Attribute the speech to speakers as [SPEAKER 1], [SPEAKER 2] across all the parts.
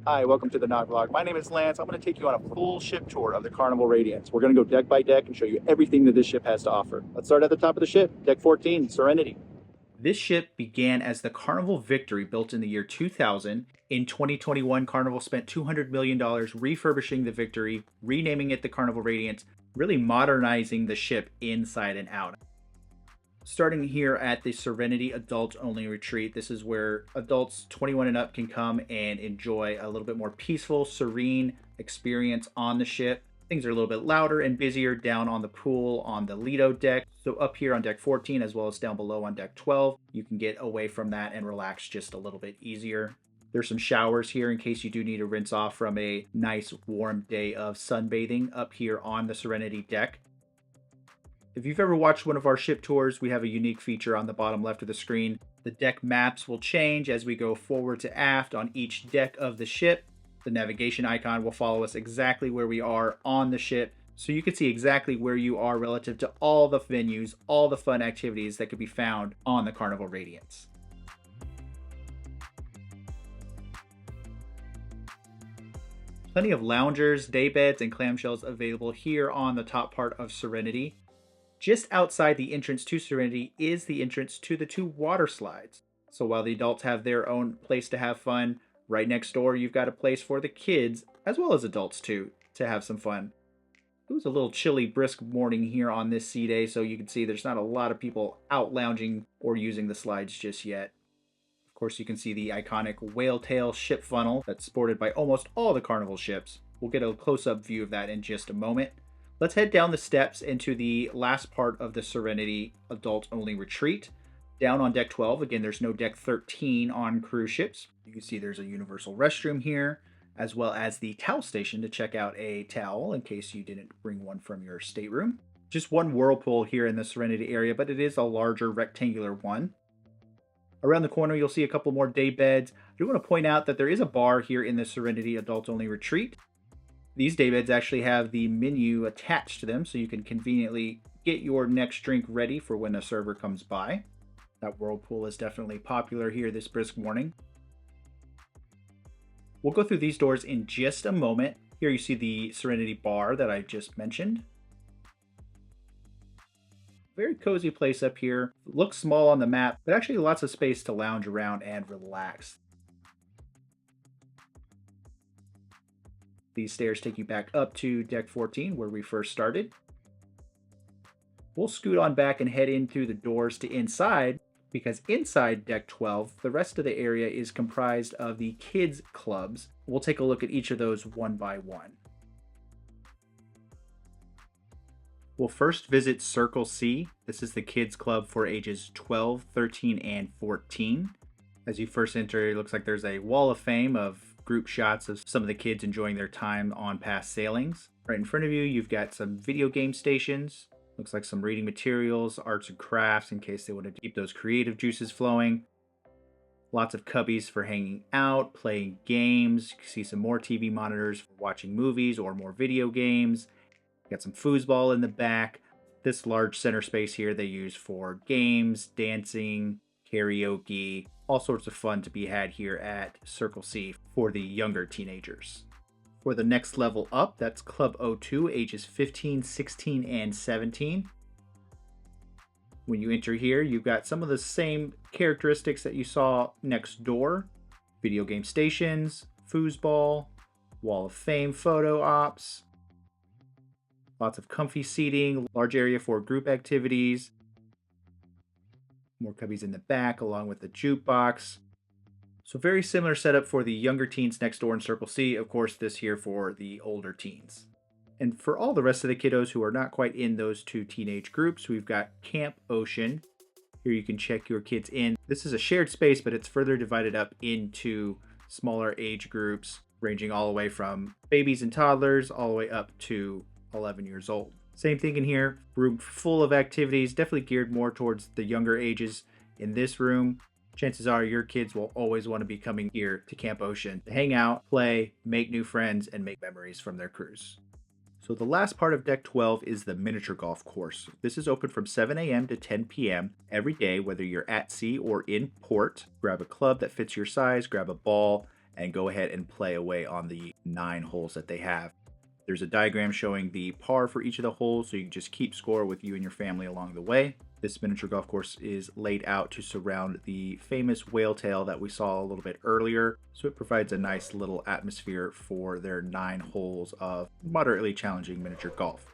[SPEAKER 1] Hi, welcome to the Nog Vlog. My name is Lance. I'm going to take you on a full ship tour of the Carnival Radiance. We're going to go deck by deck and show you everything that this ship has to offer. Let's start at the top of the ship, Deck 14, Serenity. This ship began as the Carnival Victory, built in the year 2000. In 2021, Carnival spent $200 million refurbishing the Victory, renaming it the Carnival Radiance, really modernizing the ship inside and out. Starting here at the Serenity Adult Only Retreat, this is where adults 21 and up can come and enjoy a little bit more peaceful, serene experience on the ship. Things are a little bit louder and busier down on the pool on the Lido deck. So up here on deck 14, as well as down below on deck 12, you can get away from that and relax just a little bit easier. There's some showers here in case you do need to rinse off from a nice warm day of sunbathing up here on the Serenity deck. If you've ever watched one of our ship tours, we have a unique feature on the bottom left of the screen. The deck maps will change as we go forward to aft on each deck of the ship. The navigation icon will follow us exactly where we are on the ship, so you can see exactly where you are relative to all the venues, all the fun activities that could be found on the Carnival Radiance. Plenty of loungers, day beds, and clamshells available here on the top part of Serenity. Just outside the entrance to Serenity is the entrance to the two water slides. So while the adults have their own place to have fun, right next door you've got a place for the kids, as well as adults too, to have some fun. It was a little chilly, brisk morning here on this sea day, so you can see there's not a lot of people out lounging or using the slides just yet. Of course, you can see the iconic whale tail ship funnel that's sported by almost all the Carnival ships. We'll get a close-up view of that in just a moment. Let's head down the steps into the last part of the Serenity Adult Only Retreat. Down on deck 12, again, there's no deck 13 on cruise ships. You can see there's a universal restroom here, as well as the towel station to check out a towel in case you didn't bring one from your stateroom. Just one whirlpool here in the Serenity area, but it is a larger rectangular one. Around the corner, you'll see a couple more day beds. I do want to point out that there is a bar here in the Serenity Adult Only Retreat. These day beds actually have the menu attached to them, so you can conveniently get your next drink ready for when a server comes by. That whirlpool is definitely popular here this brisk morning. We'll go through these doors in just a moment. Here you see the Serenity bar that I just mentioned. Very cozy place up here. It looks small on the map, but actually lots of space to lounge around and relax. These stairs take you back up to deck 14 where we first started. We'll scoot on back and head in through the doors to inside, because inside deck 12, the rest of the area is comprised of the kids clubs. We'll take a look at each of those one by one. We'll first visit Circle C. This is the kids club for ages 12, 13, and 14. As you first enter, it looks like there's a wall of fame of group shots of some of the kids enjoying their time on past sailings. Right in front of you, you've got some video game stations. Looks like some reading materials, arts and crafts in case they want to keep those creative juices flowing. Lots of cubbies for hanging out, playing games. You can see some more TV monitors for watching movies or more video games. Got some foosball in the back. This large center space here they use for games, dancing, karaoke, all sorts of fun to be had here at Circle C for the younger teenagers. For the next level up, that's Club O2, ages 15, 16, and 17. When you enter here, you've got some of the same characteristics that you saw next door. Video game stations, foosball, wall of fame photo ops, lots of comfy seating, large area for group activities, more cubbies in the back along with the jukebox. So very similar setup for the younger teens next door in Circle C. Of course, this here for the older teens. And for all the rest of the kiddos who are not quite in those two teenage groups, we've got Camp Ocean. Here you can check your kids in. This is a shared space, but it's further divided up into smaller age groups, ranging all the way from babies and toddlers all the way up to 11 years old. Same thing in here, room full of activities, definitely geared more towards the younger ages in this room. Chances are your kids will always want to be coming here to Camp Ocean to hang out, play, make new friends, and make memories from their cruise. So the last part of deck 12 is the miniature golf course. This is open from 7 a.m. to 10 p.m. every day, whether you're at sea or in port. Grab a club that fits your size, grab a ball, and go ahead and play away on the 9 holes that they have. There's a diagram showing the par for each of the holes, so you can just keep score with you and your family along the way. This miniature golf course is laid out to surround the famous whale tail that we saw a little bit earlier, so it provides a nice little atmosphere for their 9 holes of moderately challenging miniature golf.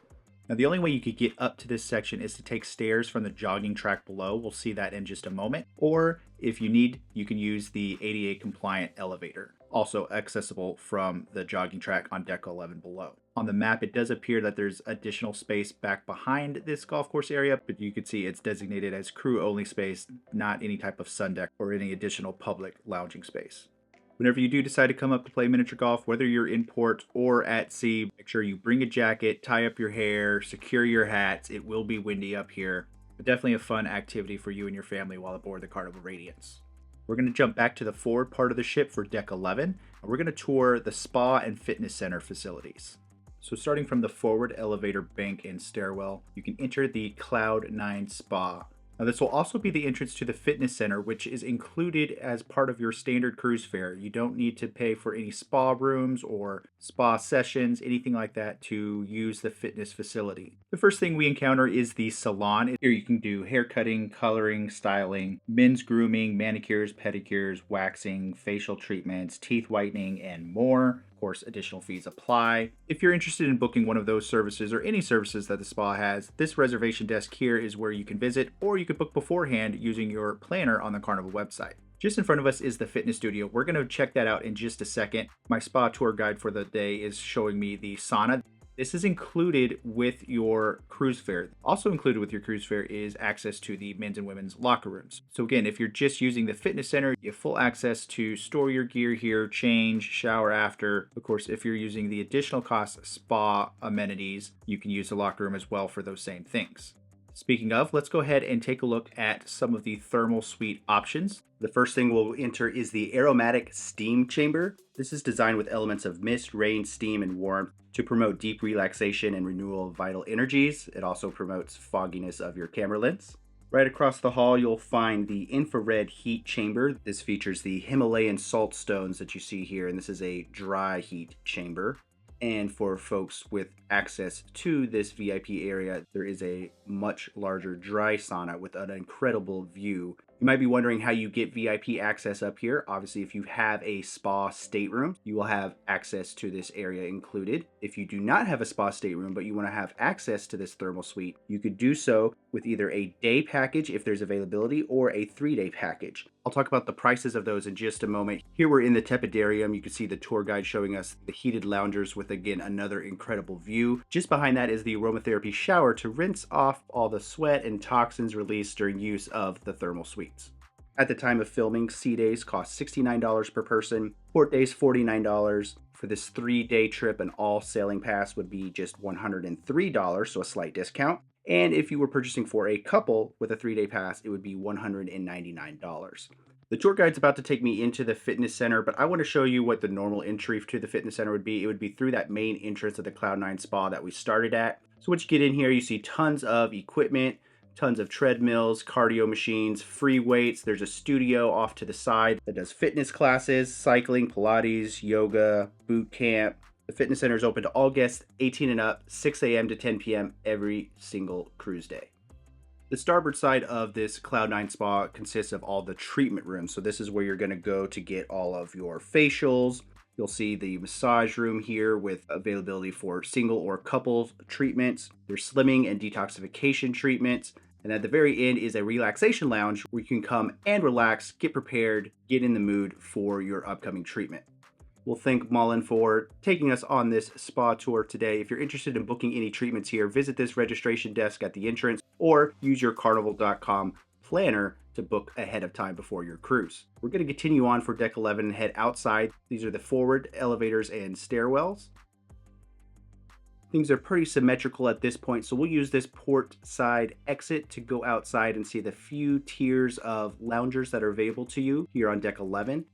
[SPEAKER 1] Now, the only way you could get up to this section is to take stairs from the jogging track below. We'll see that in just a moment. Or if you need, you can use the ADA compliant elevator, also accessible from the jogging track on deck 11 below. On the map, it does appear that there's additional space back behind this golf course area, but you can see it's designated as crew only space, not any type of sun deck or any additional public lounging space. Whenever you do decide to come up to play miniature golf, whether you're in port or at sea, make sure you bring a jacket, tie up your hair, secure your hats. It will be windy up here, but definitely a fun activity for you and your family while aboard the Carnival Radiance. We're going to jump back to the forward part of the ship for deck 11, and we're going to tour the spa and fitness center facilities. So starting from the forward elevator bank and stairwell, you can enter the Cloud 9 Spa. Now, this will also be the entrance to the fitness center, which is included as part of your standard cruise fare. You don't need to pay for any spa rooms or spa sessions, anything like that, to use the fitness facility. The first thing we encounter is the salon. Here you can do hair cutting, coloring, styling, men's grooming, manicures, pedicures, waxing, facial treatments, teeth whitening, and more. Of course, additional fees apply. If you're interested in booking one of those services or any services that the spa has, this reservation desk here is where you can visit, or you can book beforehand using your planner on the Carnival website. Just in front of us is the fitness studio. We're going to check that out in just a second. My spa tour guide for the day is showing me the sauna. This is included with your cruise fare. Also included with your cruise fare is access to the men's and women's locker rooms. So again, if you're just using the fitness center, you have full access to store your gear here, change, shower after. Of course, if you're using the additional cost spa amenities, you can use the locker room as well for those same things. Speaking of, let's go ahead and take a look at some of the thermal suite options. The first thing we'll enter is the aromatic steam chamber. This is designed with elements of mist, rain, steam, and warmth to promote deep relaxation and renewal of vital energies. It also promotes fogginess of your camera lens. Right across the hall, you'll find the infrared heat chamber. This features the Himalayan salt stones that you see here, and this is a dry heat chamber. And for folks with access to this VIP area, there is a much larger dry sauna with an incredible view. You might be wondering how you get VIP access up here. Obviously, if you have a spa stateroom, you will have access to this area included. If you do not have a spa stateroom, but you want to have access to this thermal suite, you could do so with either a day package if there's availability or a 3-day package. I'll talk about the prices of those in just a moment. Here we're in the tepidarium. You can see the tour guide showing us the heated loungers with, again, another incredible view. Just behind that is the aromatherapy shower to rinse off all the sweat and toxins released during use of the thermal suites. At the time of filming, sea days cost $69 per person, port days $49. For this 3-day trip, an all sailing pass would be just $103, so a slight discount. And if you were purchasing for a couple with a 3-day pass, it would be $199. The tour guide's about to take me into the fitness center, but I want to show you what the normal entry to the fitness center would be. It would be through that main entrance of the Cloud 9 Spa that we started at. So once you get in here, you see tons of equipment, tons of treadmills, cardio machines, free weights. There's a studio off to the side that does fitness classes, cycling, Pilates, yoga, boot camp. The fitness center is open to all guests 18 and up, 6 a.m. to 10 p.m. every single cruise day. The starboard side of this Cloud 9 Spa consists of all the treatment rooms. So this is where you're going to go to get all of your facials. You'll see the massage room here with availability for single or couple treatments. There's slimming and detoxification treatments. And at the very end is a relaxation lounge where you can come and relax, get prepared, get in the mood for your upcoming treatment. We'll thank Mullen for taking us on this spa tour today. If you're interested in booking any treatments here, visit this registration desk at the entrance or use your carnival.com planner to book ahead of time before your cruise. We're going to continue on for deck 11 and head outside. These are the forward elevators and stairwells. Things are pretty symmetrical at this point, so we'll use this port side exit to go outside and see the few tiers of loungers that are available to you here on deck 11.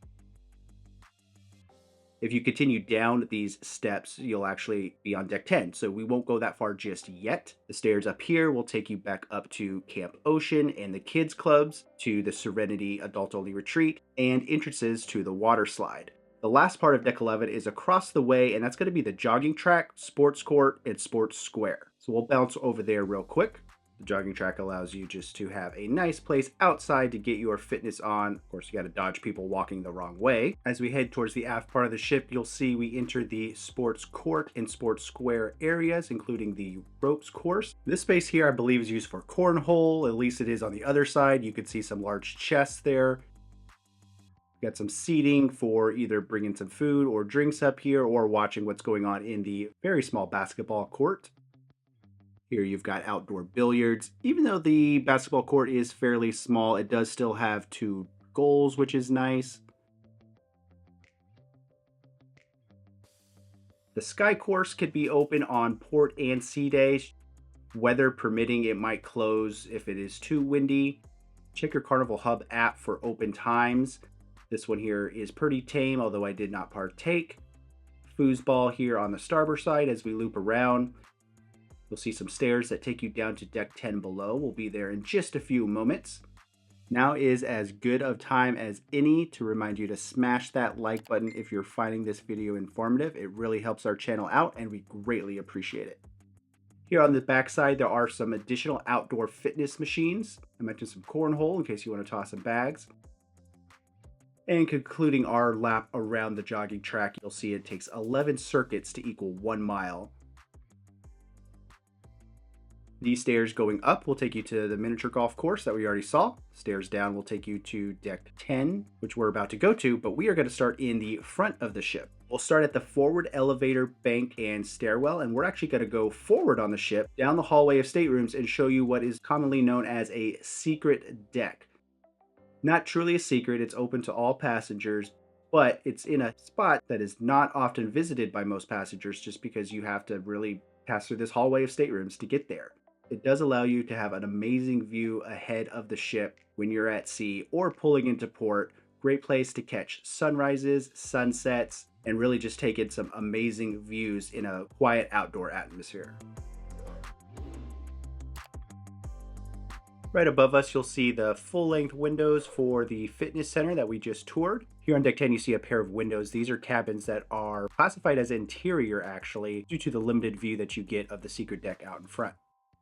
[SPEAKER 1] If you continue down these steps, you'll actually be on deck 10, so we won't go that far just yet. The stairs up here will take you back up to Camp Ocean and the kids clubs, to the Serenity adult-only retreat, and entrances to the water slide.
[SPEAKER 2] The last part of deck 11 is across the way, and that's going to be the jogging track, sports court, and sports square. So we'll bounce over there real quick. The jogging track allows you just to have a nice place outside to get your fitness on. Of course, you got to dodge people walking the wrong way. As we head towards the aft part of the ship, you'll see we enter the sports court and sports square areas, including the ropes course. This space here, I believe, is used for cornhole. At least it is on the other side. You can see some large chests there. Got some seating for either bringing some food or drinks up here or watching what's going on in the very small basketball court. Here you've got outdoor billiards. Even though the basketball court is fairly small, it does still have 2 goals, which is nice. The sky course could be open on port and sea days. Weather permitting, it might close if it is too windy. Check your Carnival Hub app for open times. This one here is pretty tame, although I did not partake. Foosball here on the starboard side as we loop around. You'll see some stairs that take you down to deck 10 below. We'll be there in just a few moments. Now is as good of time as any to remind you to smash that like button if you're finding this video informative. It really helps our channel out and we greatly appreciate it. Here on the back side, there are some additional outdoor fitness machines. I mentioned some cornhole in case you want to toss some bags. And concluding our lap around the jogging track, you'll see it takes 11 circuits to equal 1 mile. These stairs going up will take you to the miniature golf course that we already saw. Stairs down will take you to deck 10, which we're about to go to, but we are going to start in the front of the ship. We'll start at the forward elevator, bank, and stairwell, and we're actually going to go forward on the ship, down the hallway of staterooms, and show you what is commonly known as a secret deck. Not truly a secret, it's open to all passengers, but it's in a spot that is not often visited by most passengers just because you have to really pass through this hallway of staterooms to get there. It does allow you to have an amazing view ahead of the ship when you're at sea or pulling into port. Great place to catch sunrises, sunsets, and really just take in some amazing views in a quiet outdoor atmosphere. Right above us, you'll see the full-length windows for the fitness center that we just toured. Here on deck 10, you see a pair of windows. These are cabins that are classified as interior, actually, due to the limited view that you get of the secret deck out in front.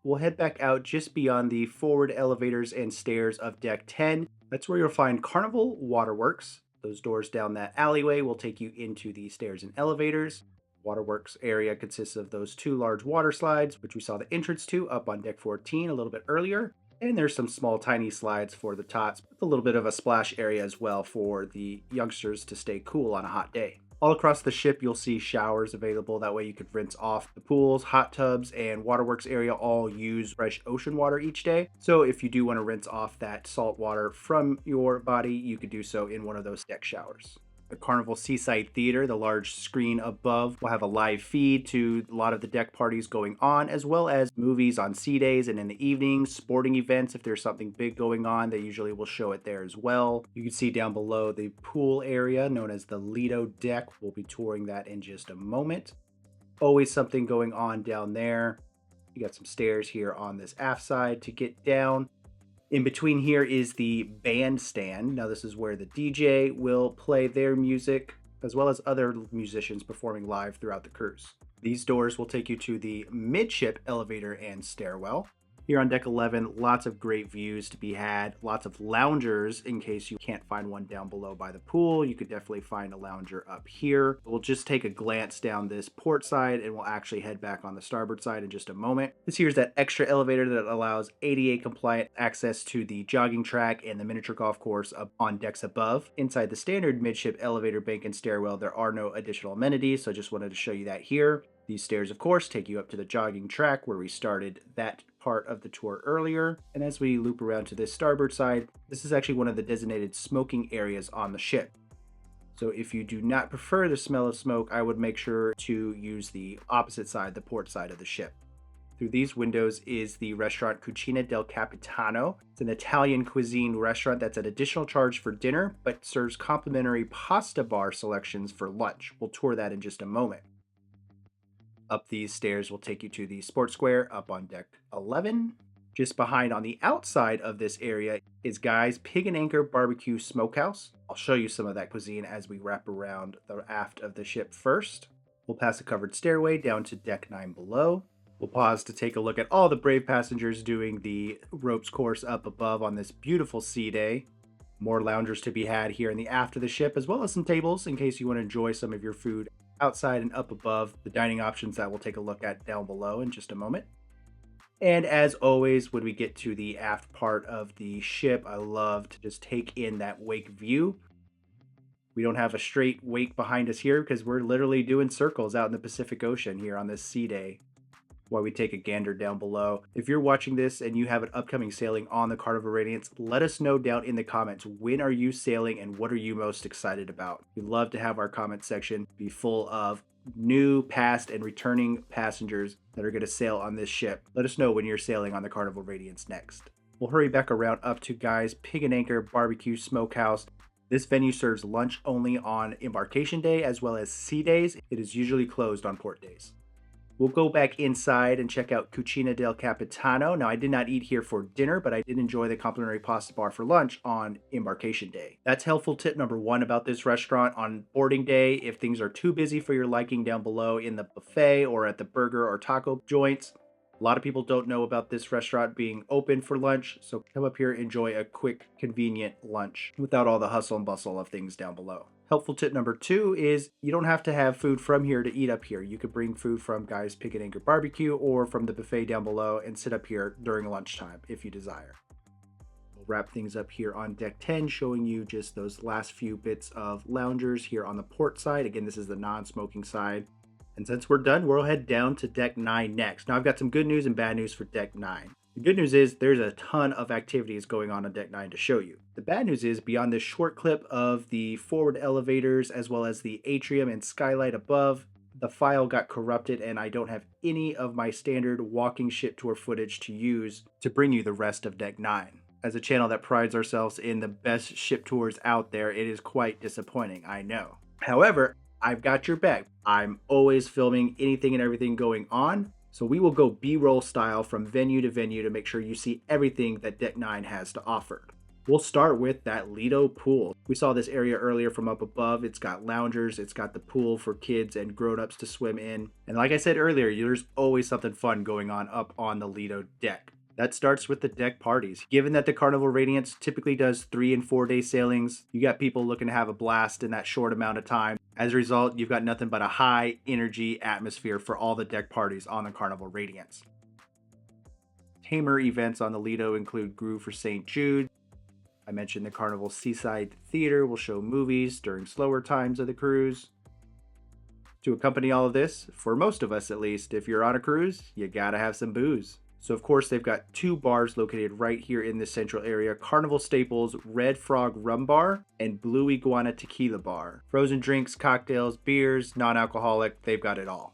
[SPEAKER 2] We'll head back out just beyond the forward elevators and stairs of deck 10. That's where you'll find Carnival Waterworks. Those doors down that alleyway will take you into the stairs and elevators. Waterworks area consists of those 2 large water slides, which we saw the entrance to up on deck 14 a little bit earlier. And there's some small tiny slides for the tots, with a little bit of a splash area as well for the youngsters to stay cool on a hot day. All across the ship, you'll see showers available. That way you could rinse off. The pools, hot tubs, and waterworks area all use fresh ocean water each day. So if you do want to rinse off that salt water from your body, you could do so in one of those deck showers. The Carnival Seaside Theater, the large screen above, will have a live feed to a lot of the deck parties going on, as well as movies on sea days and in the evenings, sporting events. If there's something big going on, they usually will show it there as well. You can see down below the pool area known as the Lido deck. We'll be touring that in just a moment. Always something going on down there. You got some stairs here on this aft side to get down. In between here is the bandstand. Now this is where the DJ will play their music, as well as other musicians performing live throughout the cruise. These doors will take you to the midship elevator and stairwell. Here on deck 11, lots of great views to be had, lots of loungers in case you can't find one down below by the pool. You could definitely find a lounger up here. We'll just take a glance down this port side and we'll actually head back on the starboard side in just a moment. This here is that extra elevator that allows ADA compliant access to the jogging track and the miniature golf course up on decks above. Inside the standard midship elevator, bank, and stairwell, there are no additional amenities, so I just wanted to show you that here. These stairs, of course, take you up to the jogging track where we started that part of the tour earlier. And as we loop around to this starboard side, this is actually one of the designated smoking areas on the ship. So if you do not prefer the smell of smoke, I would make sure to use the opposite side, the port side of the ship. Through these windows is the restaurant Cucina del Capitano. It's an Italian cuisine restaurant that's at additional charge for dinner, but serves complimentary pasta bar selections for lunch. We'll tour that in just a moment. Up these stairs will take you to the sports square up on deck 11. Just behind on the outside of this area is Guy's Pig and Anchor Barbecue Smokehouse. I'll show you some of that cuisine as we wrap around the aft of the ship first. We'll pass a covered stairway down to deck 9 below. We'll pause to take a look at all the brave passengers doing the ropes course up above on this beautiful sea day. More loungers to be had here in the aft of the ship, as well as some tables in case you want to enjoy some of your food outside and up above the dining options that we'll take a look at down below in just a moment. And as always, when we get to the aft part of the ship, I love to just take in that wake view. We don't have a straight wake behind us here because we're literally doing circles out in the Pacific Ocean here on this sea day while we take a gander down below. If you're watching this and you have an upcoming sailing on the Carnival Radiance, let us know down in the comments, when are you sailing and what are you most excited about? We'd love to have our comment section be full of new, past, and returning passengers that are going to sail on this ship. Let us know when you're sailing on the Carnival Radiance next. We'll hurry back around up to Guy's Pig and Anchor Barbecue Smokehouse. This venue serves lunch only on embarkation day as well as sea days. It is usually closed on port days. We'll go back inside and check out Cucina del Capitano. Now, I did not eat here for dinner, but I did enjoy the complimentary pasta bar for lunch on embarkation day. That's helpful tip number 1 about this restaurant. On boarding day, if things are too busy for your liking down below in the buffet or at the burger or taco joints, a lot of people don't know about this restaurant being open for lunch, so come up here, enjoy a quick, convenient lunch without all the hustle and bustle of things down below. Helpful tip number 2 is you don't have to have food from here to eat up here. You could bring food from Guy's Pig and Anchor Barbecue or from the buffet down below and sit up here during lunchtime if you desire. We'll wrap things up here on deck 10, showing you just those last few bits of loungers here on the port side. Again, this is the non-smoking side. And since we're done, we'll head down to deck 9 next. Now, I've got some good news and bad news for deck 9. The good news is there's a ton of activities going on deck 9 to show you. The bad news is beyond this short clip of the forward elevators as well as the atrium and skylight above, the file got corrupted and I don't have any of my standard walking ship tour footage to use to bring you the rest of deck 9. As a channel that prides ourselves in the best ship tours out there, it is quite disappointing, I know. However, I've got your back. I'm always filming anything and everything going on. So we will go B-roll style from venue to venue to make sure you see everything that deck 9 has to offer. We'll start with that Lido pool. We saw this area earlier from up above. It's got loungers, it's got the pool for kids and grown-ups to swim in. And like I said earlier, there's always something fun going on up on the Lido deck. That starts with the deck parties. Given that the Carnival Radiance typically does 3 and 4 day sailings, you got people looking to have a blast in that short amount of time. As a result, you've got nothing but a high energy atmosphere for all the deck parties on the Carnival Radiance. Tamer events on the Lido include Groove for St. Jude. I mentioned the Carnival Seaside Theater will show movies during slower times of the cruise. To accompany all of this, for most of us at least, if you're on a cruise, you gotta have some booze. So of course they've got 2 bars located right here in the central area. Carnival Staples Red Frog Rum Bar and Blue Iguana Tequila Bar. Frozen drinks, cocktails, beers, non-alcoholic, they've got it all.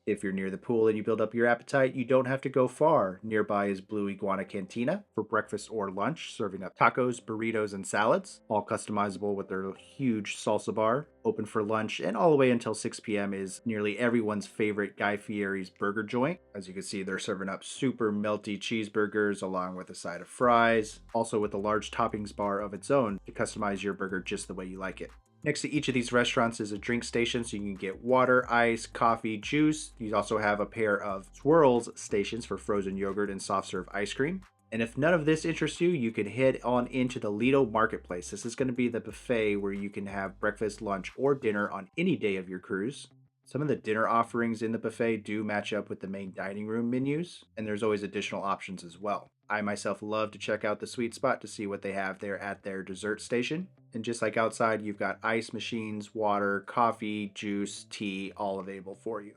[SPEAKER 2] If you're near the pool and you build up your appetite, you don't have to go far. Nearby is Blue Iguana Cantina for breakfast or lunch, serving up tacos, burritos, and salads, all customizable with their huge salsa bar. Open for lunch and all the way until 6 p.m. is nearly everyone's favorite Guy Fieri's burger joint. As you can see, they're serving up super melty cheeseburgers along with a side of fries, also with a large toppings bar of its own to customize your burger just the way you like it. Next to each of these restaurants is a drink station, so you can get water, ice, coffee, juice. You also have a pair of swirls stations for frozen yogurt and soft serve ice cream. And if none of this interests you, you can head on into the Lido Marketplace. This is going to be the buffet where you can have breakfast, lunch, or dinner on any day of your cruise. Some of the dinner offerings in the buffet do match up with the main dining room menus, and there's always additional options as well. I myself love to check out the sweet spot to see what they have there at their dessert station. And just like outside, you've got ice machines, water, coffee, juice, tea, all available for you.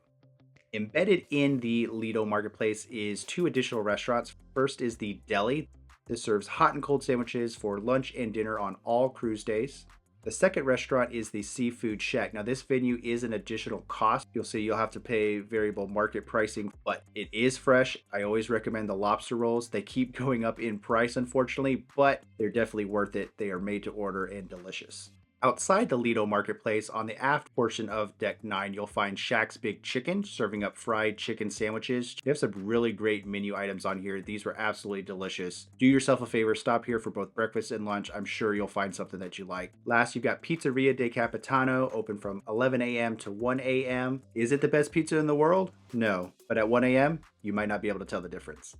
[SPEAKER 2] Embedded in the Lido Marketplace is 2 additional restaurants. First is the Deli. This serves hot and cold sandwiches for lunch and dinner on all cruise days. The second restaurant is the Seafood Shack. Now this venue is an additional cost. You'll see you'll have to pay variable market pricing, but it is fresh. I always recommend the lobster rolls. They keep going up in price, unfortunately, but they're definitely worth it. They are made to order and delicious. Outside the Lido marketplace, on the aft portion of Deck 9, you'll find Shaq's Big Chicken serving up fried chicken sandwiches. They have some really great menu items on here. These were absolutely delicious. Do yourself a favor, stop here for both breakfast and lunch. I'm sure you'll find something that you like. Last, you've got Pizzeria de Capitano, open from 11 a.m. to 1 a.m. Is it the best pizza in the world? No, but at 1 a.m., you might not be able to tell the difference.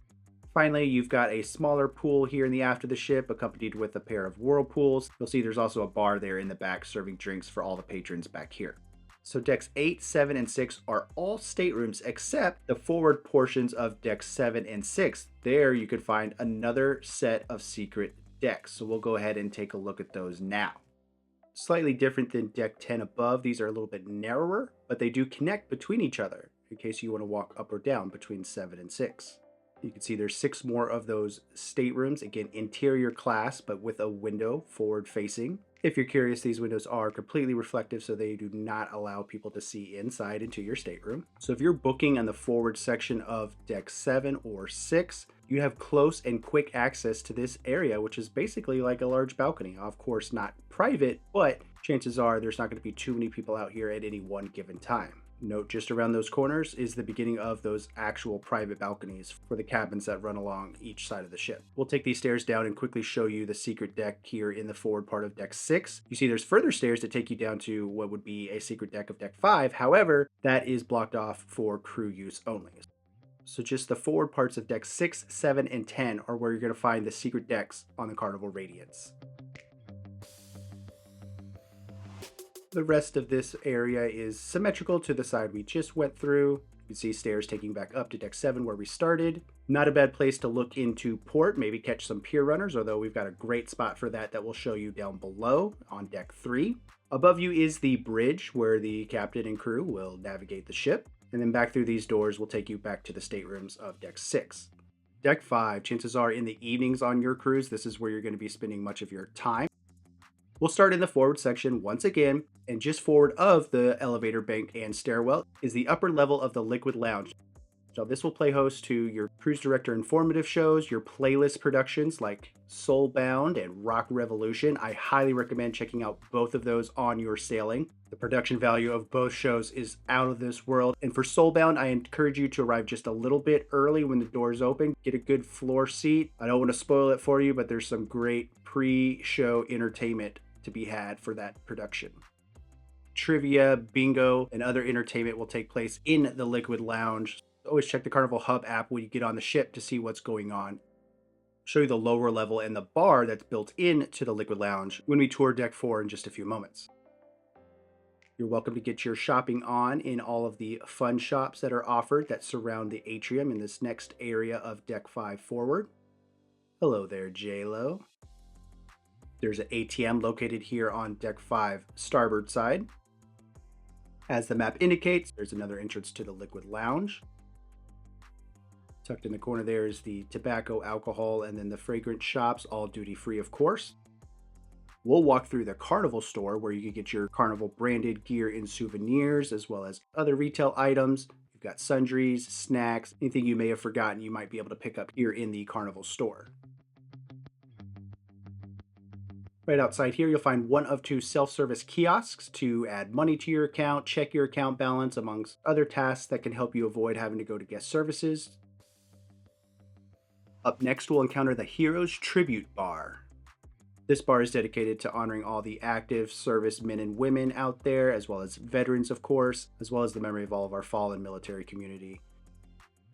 [SPEAKER 2] Finally, you've got a smaller pool here in the aft of the ship, accompanied with a pair of whirlpools. You'll see there's also a bar there in the back serving drinks for all the patrons back here. So decks 8, 7, and 6 are all staterooms except the forward portions of decks 7 and 6. There you could find another set of secret decks. So we'll go ahead and take a look at those now. Slightly different than deck 10 above, these are a little bit narrower, but they do connect between each other in case you want to walk up or down between 7 and 6. You can see there's 6 more of those staterooms, again interior class but with a window forward facing. If you're curious, these windows are completely reflective, so they do not allow people to see inside into your stateroom. So if you're booking on the forward section of deck 7 or 6, you have close and quick access to this area, which is basically like a large balcony. Of course, not private, but chances are there's not going to be too many people out here at any one given time. Note just around those corners is the beginning of those actual private balconies for the cabins that run along each side of the ship. We'll take these stairs down and quickly show you the secret deck here in the forward part of deck 6. You see there's further stairs that take you down to what would be a secret deck of deck 5. However, that is blocked off for crew use only. So just the forward parts of deck 6, 7, and 10 are where you're going to find the secret decks on the Carnival Radiance. The rest of this area is symmetrical to the side we just went through. You can see stairs taking back up to deck 7 where we started. Not a bad place to look into port, maybe catch some pier runners, although we've got a great spot for that we'll show you down below on deck 3. Above you is the bridge where the captain and crew will navigate the ship. And then back through these doors will take you back to the staterooms of deck 6. Deck 5, chances are in the evenings on your cruise, this is where you're going to be spending much of your time. We'll start in the forward section once again, and just forward of the elevator bank and stairwell is the upper level of the Liquid Lounge. So this will play host to your cruise director informative shows, your playlist productions like Soulbound and Rock Revolution. I highly recommend checking out both of those on your sailing. The production value of both shows is out of this world. And for Soulbound, I encourage you to arrive just a little bit early when the doors open. Get a good floor seat. I don't want to spoil it for you, but there's some great pre-show entertainment to be had for that production. Trivia, bingo, and other entertainment will take place in the Liquid Lounge. Always check the Carnival Hub app when you get on the ship to see what's going on. Show you the lower level and the bar that's built into the Liquid Lounge when we tour deck 4 in just a few moments. You're welcome to get your shopping on in all of the fun shops that are offered that surround the atrium in this next area of deck 5 forward. Hello there, J-Lo. There's an ATM located here on deck 5 starboard side. As the map indicates, there's another entrance to the Liquid Lounge. Tucked in the corner there is the tobacco, alcohol, and then the fragrance shops, all duty free of course. We'll walk through the Carnival store where you can get your Carnival branded gear and souvenirs as well as other retail items. You've got sundries, snacks, anything you may have forgotten you might be able to pick up here in the Carnival store. Right outside here, you'll find one of 2 self-service kiosks to add money to your account, check your account balance, amongst other tasks that can help you avoid having to go to guest services. Up next, we'll encounter the Heroes Tribute Bar. This bar is dedicated to honoring all the active service men and women out there, as well as veterans, of course, as well as the memory of all of our fallen military community.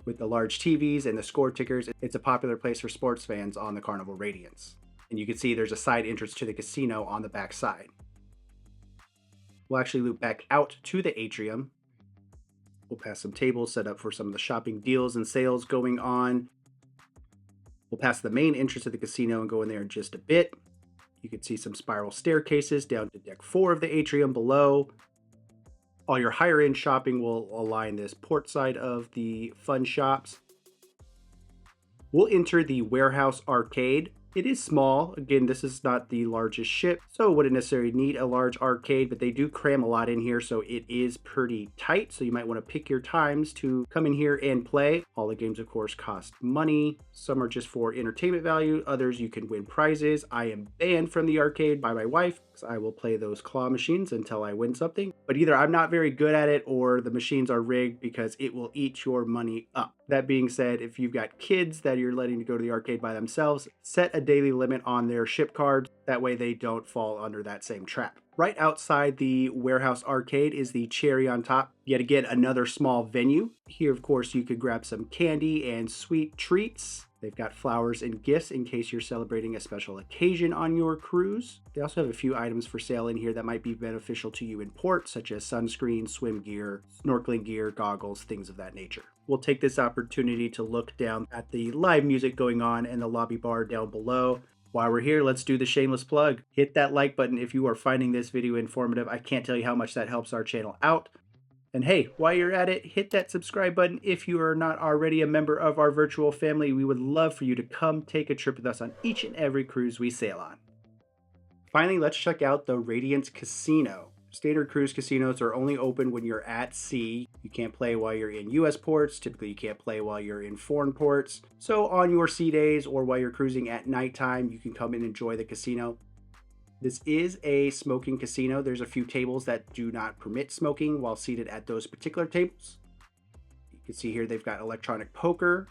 [SPEAKER 2] With the large TVs and the score tickers, it's a popular place for sports fans on the Carnival Radiance. And you can see there's a side entrance to the casino on the back side. We'll actually loop back out to the atrium. We'll pass some tables set up for some of the shopping deals and sales going on. We'll pass the main entrance of the casino and go in there in just a bit. You can see some spiral staircases down to deck 4 of the atrium below. All your higher end shopping will align this port side of the fun shops. We'll enter the Warehouse Arcade. It is small. Again, this is not the largest ship, so wouldn't necessarily need a large arcade, but they do cram a lot in here, so it is pretty tight. So you might want to pick your times to come in here and play. All the games, of course, cost money. Some are just for entertainment value. Others you can win prizes. I am banned from the arcade by my wife because I will play those claw machines until I win something. But either I'm not very good at it or the machines are rigged because it will eat your money up. That being said, if you've got kids that you're letting to go to the arcade by themselves, set a daily limit on their ship cards. That way they don't fall under that same trap. Right outside the warehouse arcade is the cherry on top. Yet again, another small venue. Here, of course, you could grab some candy and sweet treats. They've got flowers and gifts in case you're celebrating a special occasion on your cruise. They also have a few items for sale in here that might be beneficial to you in port, such as sunscreen, swim gear, snorkeling gear, goggles, things of that nature. We'll take this opportunity to look down at the live music going on in the lobby bar down below. While we're here, let's do the shameless plug. Hit that like button if you are finding this video informative. I can't tell you how much that helps our channel out. And hey, while you're at it, hit that subscribe button if you are not already a member of our virtual family. We would love for you to come take a trip with us on each and every cruise we sail on. Finally, let's check out the Radiance Casino. Standard cruise casinos are only open when you're at sea. You can't play while you're in US ports. Typically, you can't play while you're in foreign ports. So on your sea days or while you're cruising at nighttime, you can come and enjoy the casino. This is a smoking casino. There's a few tables that do not permit smoking while seated at those particular tables. You can see here they've got electronic poker.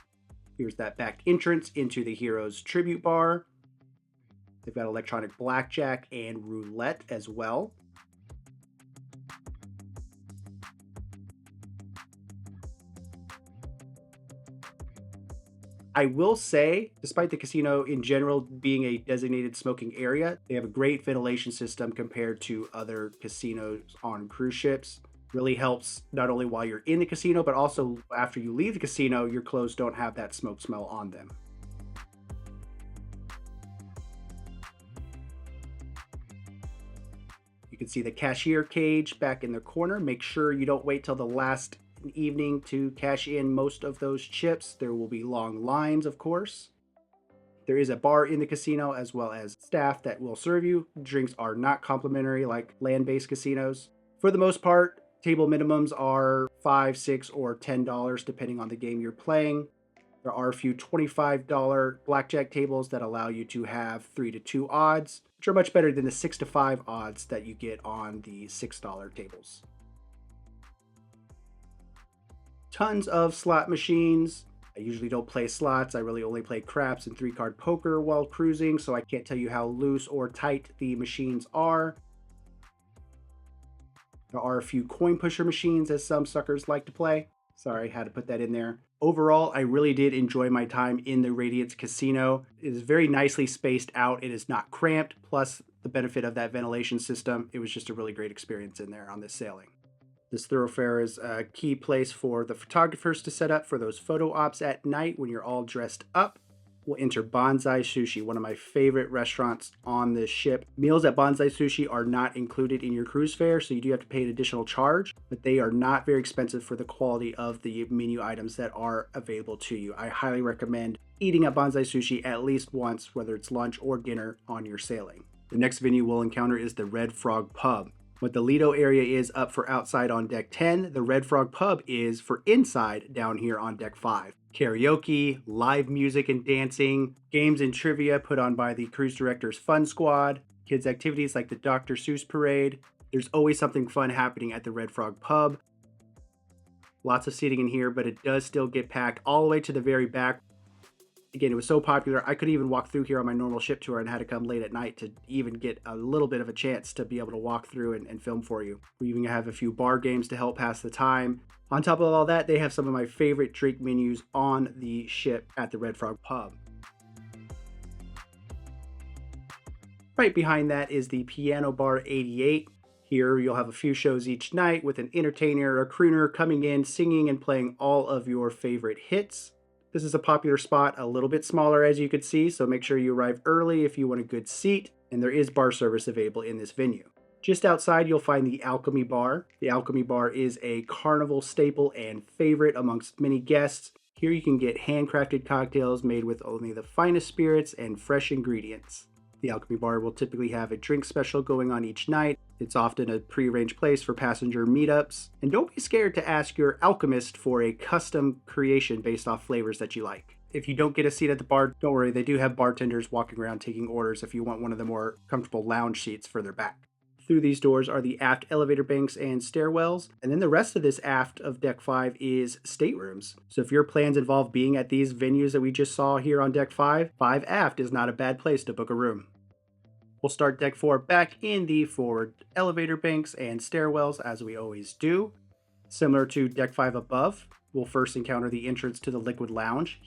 [SPEAKER 2] Here's that back entrance into the Heroes Tribute Bar. They've got electronic blackjack and roulette as well. I will say, despite the casino in general being a designated smoking area, they have a great ventilation system compared to other casinos on cruise ships. Really helps not only while you're in the casino, but also after you leave the casino, your clothes don't have that smoke smell on them. You can see the cashier cage back in the corner. Make sure you don't wait till the last evening to cash in most of those chips. There will be long lines, of course. There is a bar in the casino as well as staff that will serve you. Drinks are not complimentary like land-based casinos. For the most part, table minimums are $5, $6, or $10 depending on the game you're playing. There are a few $25 blackjack tables that allow you to have 3 to 2 odds, which are much better than the 6 to 5 odds that you get on the $6 tables. Tons of slot machines. I usually don't play slots. I really only play craps and 3-card poker while cruising, so I can't tell you how loose or tight the machines are. There are a few coin pusher machines, as some suckers like to play. Sorry, had to put that in there. Overall, I really did enjoy my time in the Radiance Casino. It is very nicely spaced out. It is not cramped, plus the benefit of that ventilation system. It was just a really great experience in there on this sailing. This thoroughfare is a key place for the photographers to set up for those photo ops at night when you're all dressed up. We'll enter Bonsai Sushi, one of my favorite restaurants on this ship. Meals at Bonsai Sushi are not included in your cruise fare, so you do have to pay an additional charge, but they are not very expensive for the quality of the menu items that are available to you. I highly recommend eating at Bonsai Sushi at least once, whether it's lunch or dinner on your sailing. The next venue we'll encounter is the Red Frog Pub. What the Lido area is up for outside on deck 10, the Red Frog Pub is for inside down here on deck 5. Karaoke, live music and dancing, games and trivia put on by the cruise director's fun squad, kids activities like the Dr. Seuss parade. There's always something fun happening at the Red Frog Pub. Lots of seating in here, but it does still get packed all the way to the very back. Again, it was so popular, I couldn't even walk through here on my normal ship tour and had to come late at night to even get a little bit of a chance to be able to walk through and film for you. We even have a few bar games to help pass the time. On top of all that, they have some of my favorite drink menus on the ship at the Red Frog Pub. Right behind that is the Piano Bar 88. Here you'll have a few shows each night with an entertainer or crooner coming in, singing and playing all of your favorite hits. This is a popular spot, a little bit smaller as you could see, so make sure you arrive early if you want a good seat, and there is bar service available in this venue. Just outside you'll find the Alchemy Bar. The Alchemy Bar is a Carnival staple and favorite amongst many guests. Here you can get handcrafted cocktails made with only the finest spirits and fresh ingredients. The Alchemy Bar will typically have a drink special going on each night. It's often a pre-arranged place for passenger meetups. And don't be scared to ask your alchemist for a custom creation based off flavors that you like. If you don't get a seat at the bar, don't worry, they do have bartenders walking around taking orders if you want one of the more comfortable lounge seats further back. Through these doors are the aft elevator banks and stairwells, and then the rest of this aft of Deck 5 is staterooms. So if your plans involve being at these venues that we just saw here on Deck 5, 5 aft is not a bad place to book a room. We'll start Deck 4 back in the forward elevator banks and stairwells as we always do. Similar to Deck 5 above, we'll first encounter the entrance to the Liquid Lounge.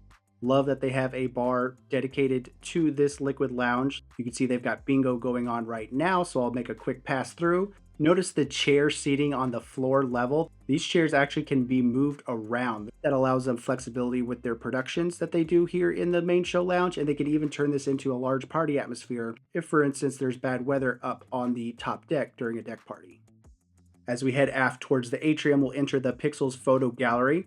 [SPEAKER 2] Love that they have a bar dedicated to this Liquid Lounge. You can see they've got bingo going on right now, so I'll make a quick pass through. Notice the chair seating on the floor level. These chairs actually can be moved around. That allows them flexibility with their productions that they do here in the main show lounge, and they can even turn this into a large party atmosphere if, for instance, there's bad weather up on the top deck during a deck party. As we head aft towards the atrium, we'll enter the Pixels Photo Gallery.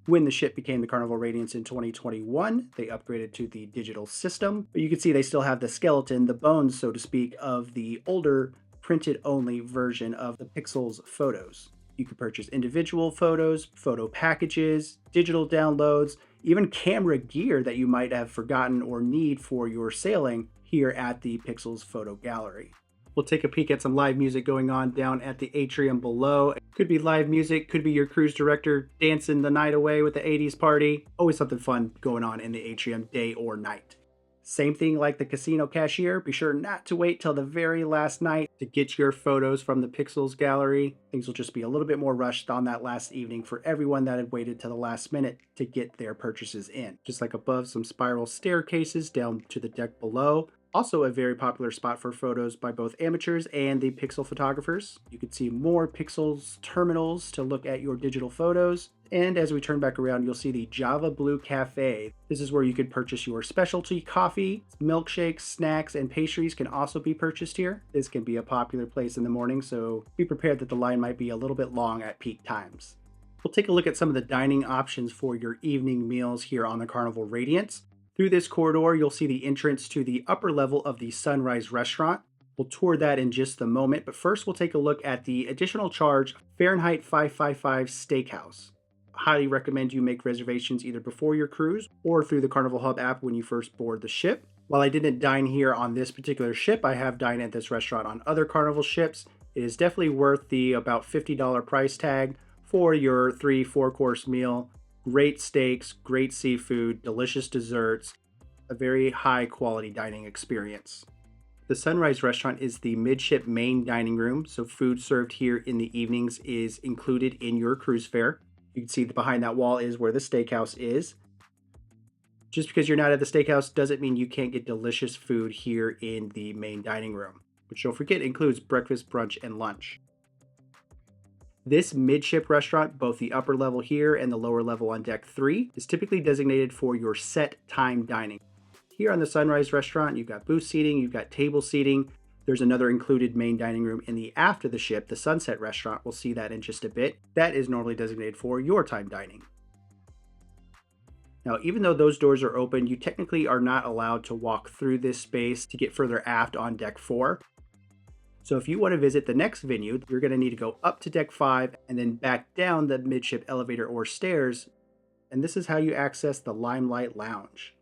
[SPEAKER 2] When the ship became the Carnival Radiance in 2021, they upgraded to the digital system, but you can see they still have the skeleton, the bones, so to speak, of the older printed-only version of the Pixels photos. You can purchase individual photos, photo packages, digital downloads, even camera gear that you might have forgotten or need for your sailing here at the Pixels Photo Gallery. We'll take a peek at some live music going on down at the atrium below. Could be live music, could be your cruise director dancing the night away with the 80s party. Always something fun going on in the atrium, day or night. Same thing like the casino cashier. Be sure not to wait till the very last night to get your photos from the Pixels gallery. Things will just be a little bit more rushed on that last evening for everyone that had waited to the last minute to get their purchases in. Just like above, some spiral staircases down to the deck below. Also a very popular spot for photos by both amateurs and the pixel photographers. You can see more Pixels terminals to look at your digital photos. And as we turn back around, you'll see the Java Blue Cafe. This is where you could purchase your specialty coffee, milkshakes, snacks, and pastries can also be purchased here. This can be a popular place in the morning, so be prepared that the line might be a little bit long at peak times. We'll take a look at some of the dining options for your evening meals here on the Carnival Radiance. Through this corridor, you'll see the entrance to the upper level of the Sunrise Restaurant. We'll tour that in just a moment, but first we'll take a look at the additional charge Fahrenheit 555 Steakhouse. Highly recommend you make reservations either before your cruise or through the Carnival Hub app when you first board the ship. While I didn't dine here on this particular ship, I have dined at this restaurant on other Carnival ships. It is definitely worth the about $50 price tag for your 3-4 course meal. Great steaks, great seafood, delicious desserts, a very high quality dining experience. The Sunrise Restaurant is the midship main dining room, so food served here in the evenings is included in your cruise fare. You can see that behind that wall is where the steakhouse is. Just because you're not at the steakhouse doesn't mean you can't get delicious food here in the main dining room, which don't forget includes breakfast, brunch, and lunch. This midship restaurant, both the upper level here and the lower level on deck 3, is typically designated for your set time dining. Here on the Sunrise Restaurant, you've got booth seating, you've got table seating. There's another included main dining room in the aft of the ship, the Sunset Restaurant. We'll see that in just a bit. That is normally designated for your time dining. Now, even though those doors are open, you technically are not allowed to walk through this space to get further aft on deck 4. So if you want to visit the next venue, you're going to need to go up to deck 5 and then back down the midship elevator or stairs. And this is how you access the Limelight Lounge.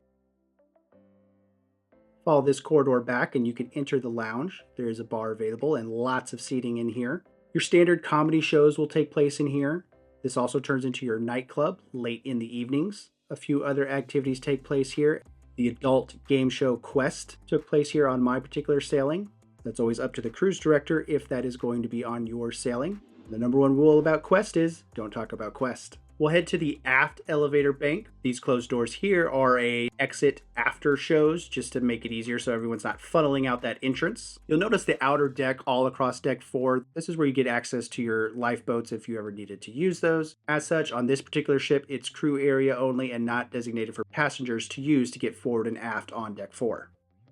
[SPEAKER 2] Follow this corridor back and you can enter the lounge. There is a bar available and lots of seating in here. Your standard comedy shows will take place in here. This also turns into your nightclub late in the evenings. A few other activities take place here. The adult game show Quest took place here on my particular sailing. That's always up to the cruise director if that is going to be on your sailing. The number one rule about Quest is don't talk about Quest. We'll head to the aft elevator bank. These closed doors here are a exit after shows just to make it easier so everyone's not funneling out that entrance. You'll notice the outer deck all across deck 4. This is where you get access to your lifeboats if you ever needed to use those. As such, on this particular ship, it's crew area only and not designated for passengers to use to get forward and aft on deck 4.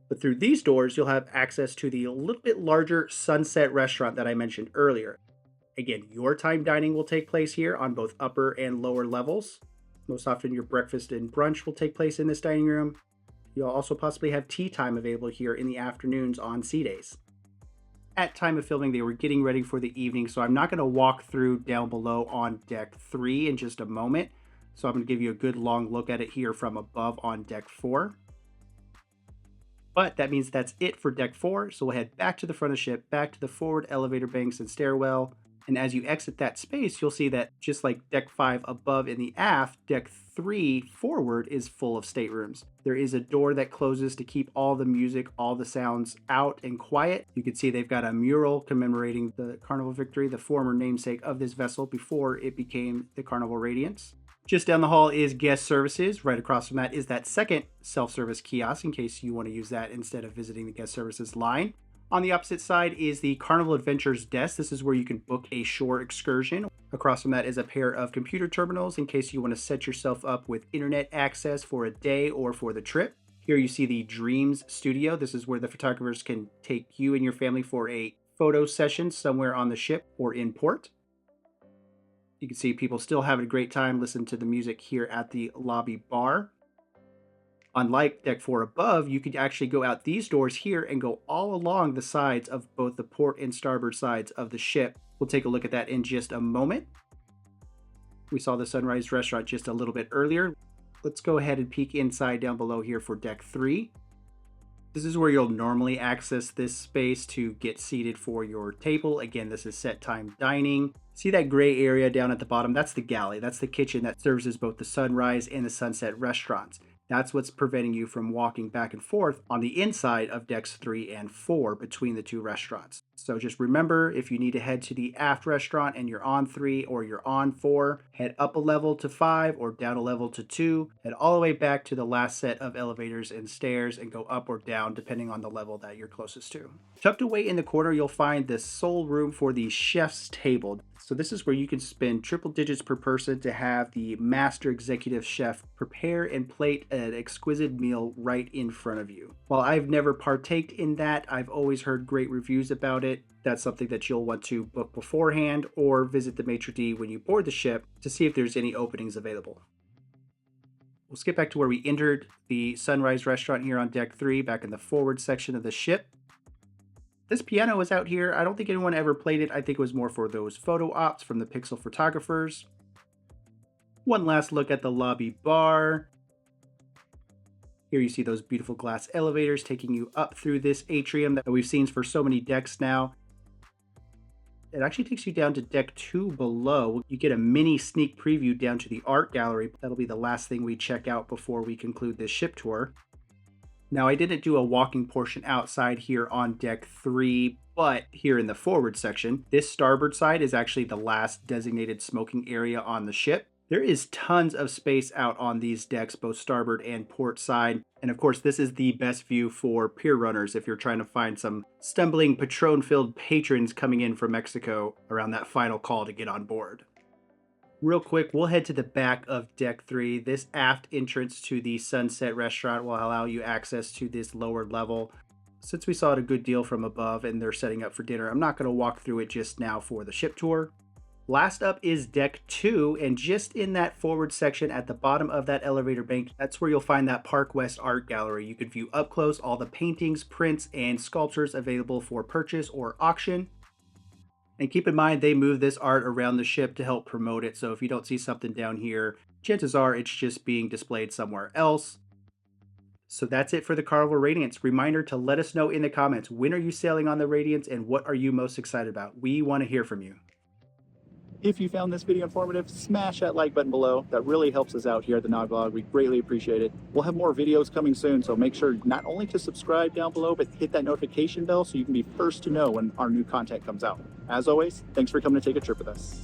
[SPEAKER 2] But through these doors, you'll have access to the little bit larger Sunset Restaurant that I mentioned earlier. Again, your time dining will take place here on both upper and lower levels. Most often your breakfast and brunch will take place in this dining room. You'll also possibly have tea time available here in the afternoons on sea days. At time of filming, they were getting ready for the evening, so I'm not going to walk through down below on deck 3 in just a moment. So I'm going to give you a good long look at it here from above on deck 4. But that means that's it for deck 4, so we'll head back to the front of the ship, back to the forward elevator banks and stairwell. And as you exit that space, you'll see that just like deck 5 above in the aft, deck 3 forward is full of staterooms. There is a door that closes to keep all the music, all the sounds out and quiet. You can see they've got a mural commemorating the Carnival Victory, the former namesake of this vessel before it became the Carnival Radiance. Just down the hall is guest services. Right across from that is that second self-service kiosk in case you want to use that instead of visiting the guest services line. On the opposite side is the Carnival Adventures desk. This is where you can book a shore excursion. Across from that is a pair of computer terminals in case you want to set yourself up with internet access for a day or for the trip. Here you see the Dreams Studio. This is where the photographers can take you and your family for a photo session somewhere on the ship or in port. You can see people still having a great time listening to the music here at the lobby bar. Unlike deck 4 above, you could actually go out these doors here and go all along the sides of both the port and starboard sides of the ship. We'll take a look at that in just a moment. We saw the Sunrise Restaurant just a little bit earlier. Let's go ahead and peek inside down below here for deck 3. This is where you'll normally access this space to get seated for your table. Again, this is set time dining. See that gray area down at the bottom? That's the galley. That's the kitchen that serves as both the sunrise and the sunset restaurants. That's what's preventing you from walking back and forth on the inside of decks 3 and 4 between the two restaurants. So just remember, if you need to head to the aft restaurant and you're on 3 or you're on 4, head up a level to 5 or down a level to 2, head all the way back to the last set of elevators and stairs and go up or down depending on the level that you're closest to. Tucked away in the corner, you'll find the sole room for the chef's table. So this is where you can spend triple digits per person to have the master executive chef prepare and plate an exquisite meal right in front of you. While I've never partaked in that, I've always heard great reviews about it. That's something that you'll want to book beforehand or visit the maitre d' when you board the ship to see if there's any openings available. We'll skip back to where we entered the Sunrise Restaurant here on deck 3, back in the forward section of the ship. This piano was out here. I don't think anyone ever played it. I think it was more for those photo ops from the pixel photographers. One last look at the lobby bar. Here you see those beautiful glass elevators taking you up through this atrium that we've seen for so many decks now. It actually takes you down to deck 2 below. You get a mini sneak preview down to the art gallery. That'll be the last thing we check out before we conclude this ship tour. Now, I didn't do a walking portion outside here on deck 3, but here in the forward section, this starboard side is actually the last designated smoking area on the ship. There is tons of space out on these decks, both starboard and port side. And of course, this is the best view for pier runners if you're trying to find some stumbling Patron-filled patrons coming in from Mexico around that final call to get on board. Real quick, we'll head to the back of deck 3. This aft entrance to the Sunset Restaurant will allow you access to this lower level. Since we saw it a good deal from above and they're setting up for dinner, I'm not going to walk through it just now for the ship tour. Last up is deck 2, and just in that forward section at the bottom of that elevator bank, that's where you'll find that Park West art gallery. You can view up close all the paintings, prints, and sculptures available for purchase or auction. And keep in mind, they move this art around the ship to help promote it, so if you don't see something down here, chances are it's just being displayed somewhere else. So that's it for the Carnival Radiance. Reminder to let us know in the comments, when are you sailing on the Radiance and what are you most excited about? We want to hear from you.
[SPEAKER 3] If you found this video informative, smash that like button below. That really helps us out here at the Noglog. We greatly appreciate it. We'll have more videos coming soon, so make sure not only to subscribe down below, but hit that notification bell so you can be first to know when our new content comes out. As always, thanks for coming to take a trip with us.